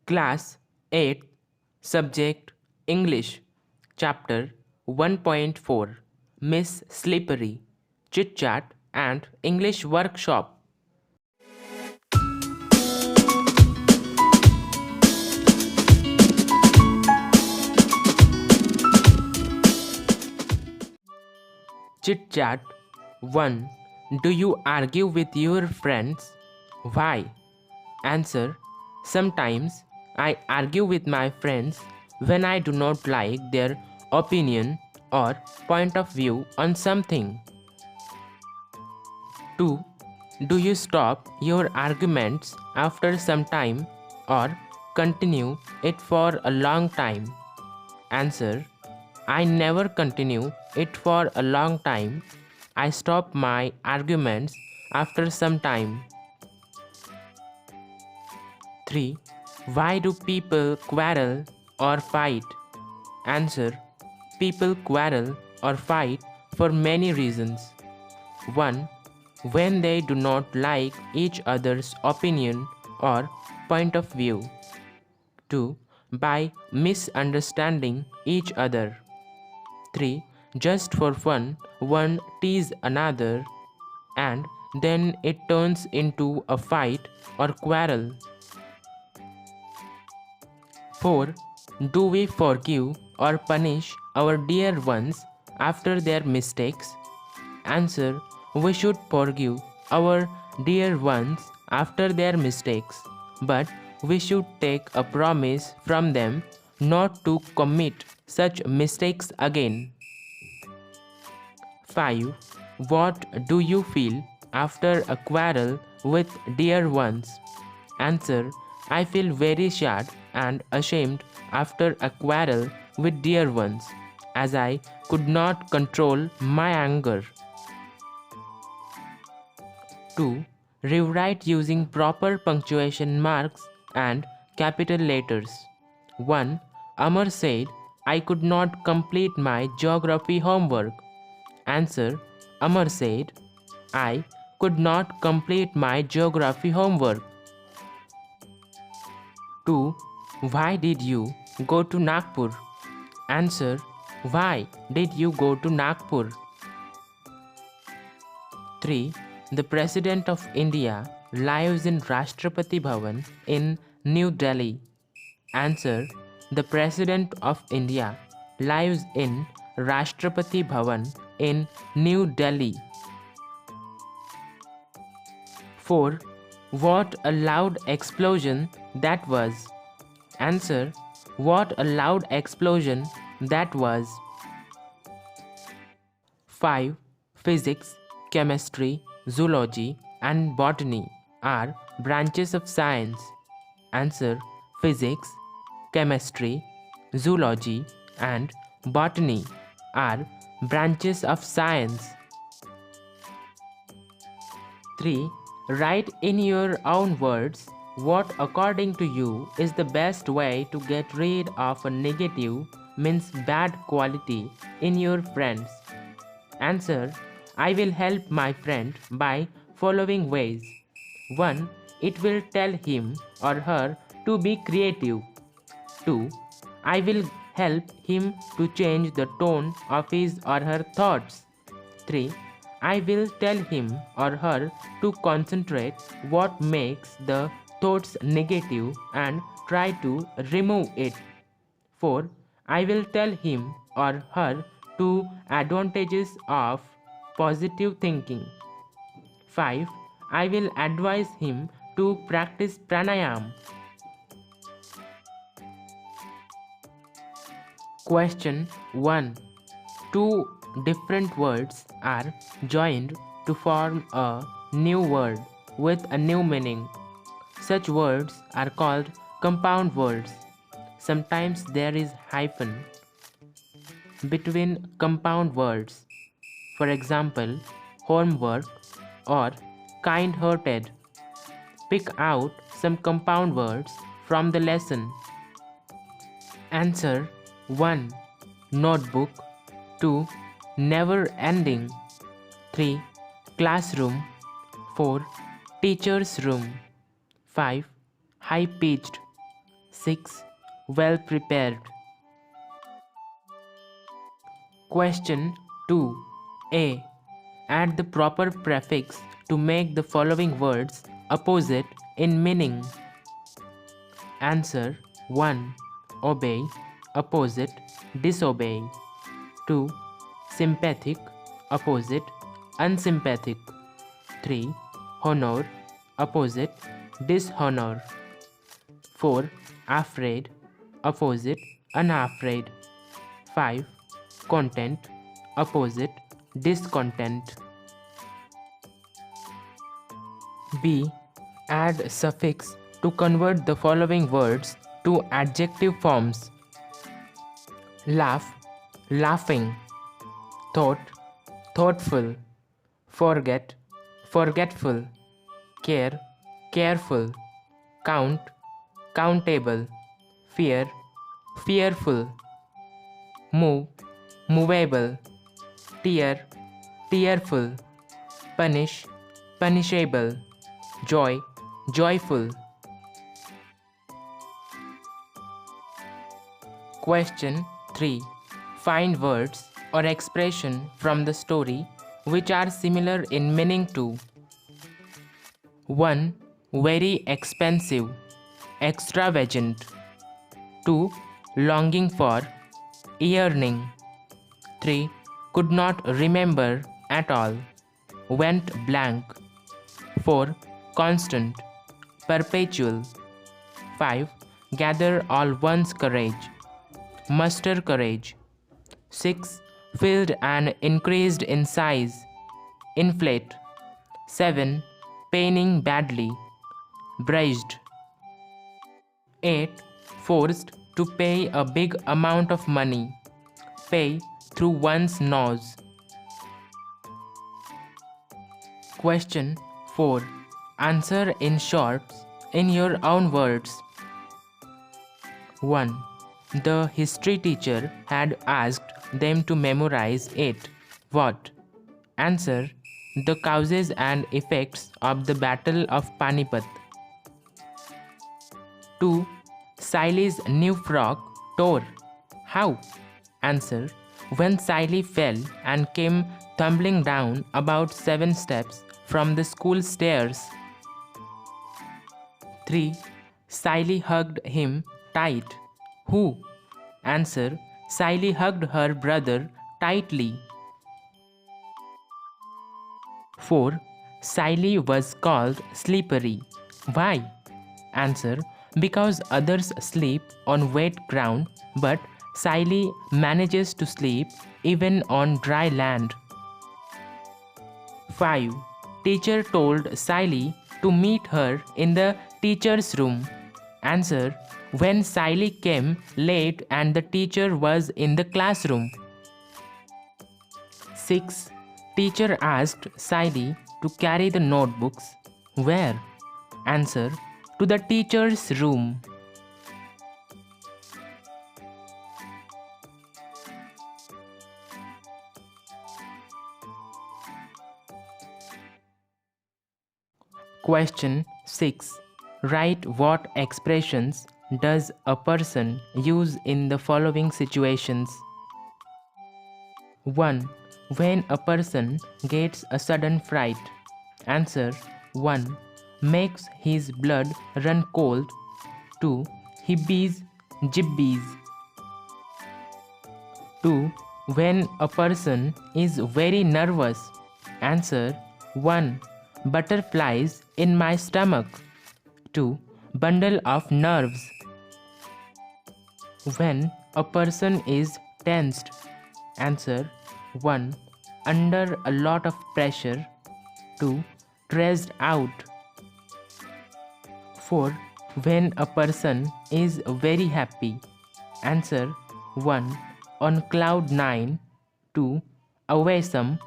Class 8, Subject English, Chapter 1.4, Miss Slippery, Chit-chat and English Workshop. Chit-chat 1. Do you argue with your friends? Why? Answer. Sometimes I argue with my friends when I do not like their opinion or point of view on something. 2. Do you stop your arguments after some time or continue it for a long time? Answer. I never continue it for a long time. I stop my arguments after some time. 3. Why do people quarrel or fight? Answer. People quarrel or fight for many reasons. 1. When they do not like each other's opinion or point of view. 2. By misunderstanding each other. 3. Just for fun, one tease another and then it turns into a fight or quarrel. 4. Do we forgive or punish our dear ones after their mistakes? Answer. We should forgive our dear ones after their mistakes, but we should take a promise from them not to commit such mistakes again. 5. What do you feel after a quarrel with dear ones? Answer. I feel very sad and ashamed after a quarrel with dear ones, as I could not control my anger. 2. Rewrite using proper punctuation marks and capital letters. 1. Amar said, I could not complete my geography homework. Answer. Amar said, I could not complete my geography homework. 2. Why did you go to Nagpur? Answer. Why did you go to Nagpur? 3. The President of India lives in Rashtrapati Bhavan in New Delhi. Answer. The President of India lives in Rashtrapati Bhavan in New Delhi. 4. What a loud explosion that was. Answer. What a loud explosion that was. 5. Physics, chemistry, zoology and botany are branches of science. Answer. Physics, chemistry, zoology and botany are branches of science. 3. Write in your own words what according to you is the best way to get rid of a negative means bad quality in your friends. Answer. I will help my friend by following ways. 1. It will tell him or her to be creative. 2. I will help him to change the tone of his or her thoughts. 3. I will tell him or her to concentrate what makes the thoughts negative and try to remove it. 4. I will tell him or her to advantages of positive thinking. 5. I will advise him to practice pranayam. Question 1. Two different words are joined to form a new word with a new meaning. Such words are called compound words. Sometimes there is hyphen between compound words. For example, homework or kind-hearted. Pick out some compound words from the lesson. Answer 1. Notebook. 2. Never ending. 3. Classroom. 4. Teacher's room. 5. High pitched. 6. Well prepared. Question 2a. Add the proper prefix to make the following words opposite in meaning. Answer 1. Obey, opposite, disobey. 2. Sympathetic, opposite, unsympathetic. 3. Honor, opposite, dishonor. 4. Afraid, opposite, unafraid. 5. Content, opposite, discontent. B. Add suffix to convert the following words to adjective forms. Laugh, laughing. Thought, thoughtful. Forget, forgetful. Care, careful. Count, countable. Fear, fearful. Move, movable. Tear, tearful. Punish, punishable. Joy, joyful. Question 3. Find words or expression from the story which are similar in meaning to. 1. Very expensive, extravagant. 2. Longing for, yearning. 3. Could not remember at all, went blank. 4. Constant, perpetual. 5. Gather all one's courage, muster courage. 6. Filled and increased in size, inflate. 7. Paining badly, bruised. 8. Forced to pay a big amount of money, pay through one's nose. Question 4. Answer in shorts in your own words. 1. The history teacher had asked them to memorize it. What? Answer. The causes and effects of the Battle of Panipat. 2. Siley's new frock tore. How? Answer. When Siley fell and came tumbling down about 7 steps from the school stairs. 3. Siley hugged him tight. Who? Answer. Siley hugged her brother tightly. 4. Siley was called slippery. Why? Answer. Because others sleep on wet ground, but Siley manages to sleep even on dry land. 5. Teacher told Siley to meet her in the teacher's room. Answer. When Siley came late and the teacher was in the classroom. 6. Teacher asked Siley to carry the notebooks. Where? Answer. To the teacher's room. Question 6. Write what expressions does a person use in the following situations. 1. When a person gets a sudden fright. Answer. 1. Makes his blood run cold. 2. Hibbies, jibbies. 2. When a person is very nervous. Answer. 1. Butterflies in my stomach. 2. Bundle of nerves. When a person is tensed. Answer. 1. Under a lot of pressure. 2. Stressed out. 4. When a person is very happy. Answer. 1. On cloud 9. 2. Awesome.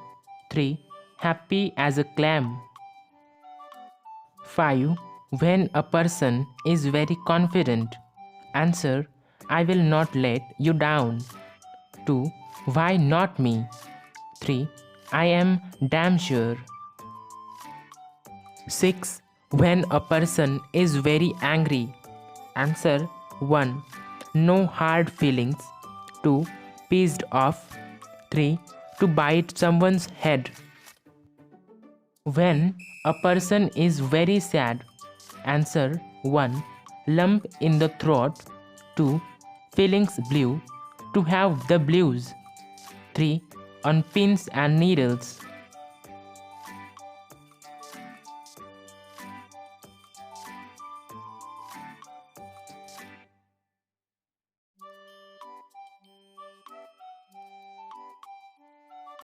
3. Happy as a clam. 5. When a person is very confident. Answer. I will not let you down. 2. Why not me? 3. I am damn sure. 6. When a person is very angry. Answer. 1. No hard feelings. 2. Pissed off. 3. To bite someone's head. When a person is very sad, answer 1. Lump in the throat. 2. Feelings blue. To have the blues. 3. On pins and needles.